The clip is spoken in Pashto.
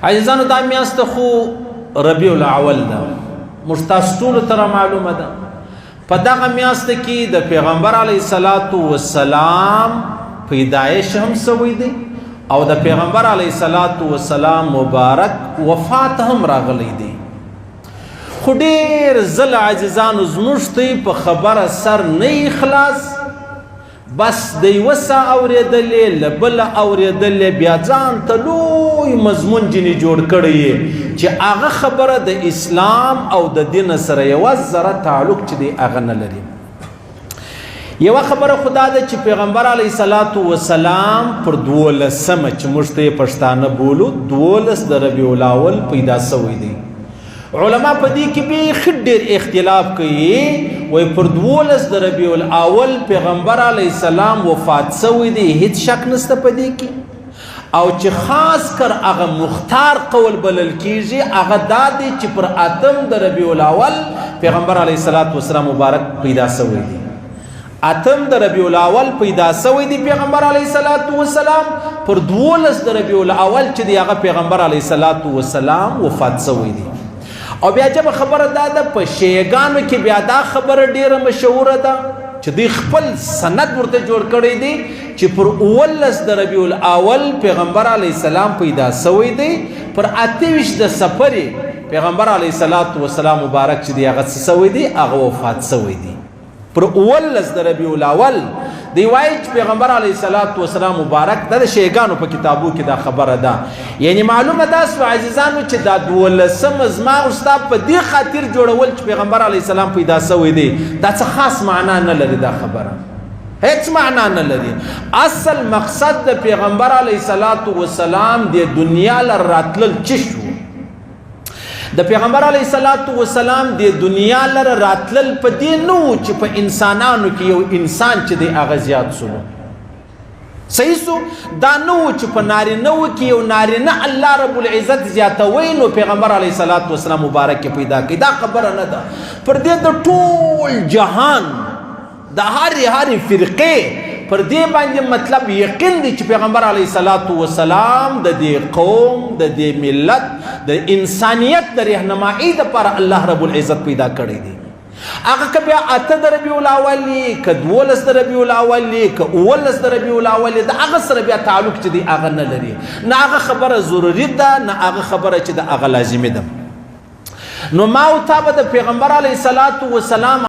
عزیزانو دا میاشت خو ربیع الاول ده، موږ تاسو ټولو ته معلومه ده. په دغه میاشت کې د پیغمبر علیه الصلاة والسلام پیدایش هم سوی دی او د پیغمبر علیه الصلاة والسلام مبارک وفات هم راغلی دی. خو ډېر ځله عزیزانو زموږ ته په خبره سر نه خلاص، بس د یوه څه اورېدلې له بله اورېدلې بیا ځان ته لوی مضمون جنې جوړ کړی یې چې هغه خبره د اسلام او د دین سره یوه ذره تعلق چې دی هغه نه لري. یوه خبره خو دا ده چې پیغمبر علیه الصلاة والسلام پر 12مه چې موږ ته یې پښتانه بولو 12 د ربیع الاول پیدا سوی دی. علما په دې کې بیخي ډېر اختلاف کوي، وایي پر 12 د ربیع الاول پیغمبر علیه السلام وفات سوی دی، هیڅ شک نشته په دې کې. او چې خاص کر هغه مختار قول بلل کیږي هغه دا دی چې پر 8 د ربیع الاول پیغمبر علیه الصلاة والسلام مبارک پیدا سوی دی. 8 د ربیع الاول پیدا سوی دی پیغمبر علیه الصلاة والسلام، پر 12 د ربیع الاول چې دی هغه پیغمبر علیه الصلاة والسلام وفات سوی دی. او بیا جب خبره دا ده په شیعګانو کې بیا دا خبره ډیره مشهوره ده چې دوی خپل سند ورته جوړ کړی دی چې پر 19 د ربیع الاول پیغمبر علیه السلام پیدا سوی دی، پر 28 د صفر پیغمبر علیه الصلاة والسلام مبارک چې دی هغه سوی دی هغه وفات سوی دی. پر 19 د ربیع الاول دی وایي چې پیغمبر علیه الصلاة والسلام مبارک دا د شیعګانو په کتابو کې دا خبره ده. یعنی معلومه ده سو عزیزانو چې دا 12 زما او ستا په دې خاطر جوړول چې پیغمبر علیه السلام پیدا سوی دی دا څه خاص معنا نه لري، دا خبره هیڅ معنا نه لري. اصل مقصد د پیغمبر علیه الصلاة والسلام د دنیا لر راتلل چې شو، د پیغمبر علیه الصلاة والسلام د دنیا لره راتلل په دې نه و چې په انسانانو کې یو انسان چې دی هغه زیات سلو صحیح سو، دا نه و چې په نارینهو کې یو نارینه الله رب العزت زیاتوي نو پیغمبر علیه الصلاة والسلام مبارک پیدا کړي، دا خبره نه ده. پر دې د ټول جهان د هرې فرقې پر دې باندې مطلب یقین دی چې پیغمبر علیه الصلاة والسلام د دې قوم د دې ملت د انسانیت د رهنمایي دپاره الله رب العزت پیدا کړی دی. هغه که بیا 8 د ربیع الاول وي که 12 د ربیع الاول وي که 19 د ربیع الاول وي د هغه سره بیا تعلق چې دی هغه نه لري، نه هغه خبره ضروري ده نه هغه خبره چې د هغه لازمي ده. نو ما او تا به د پیغمبر علیه الصلاة والسلام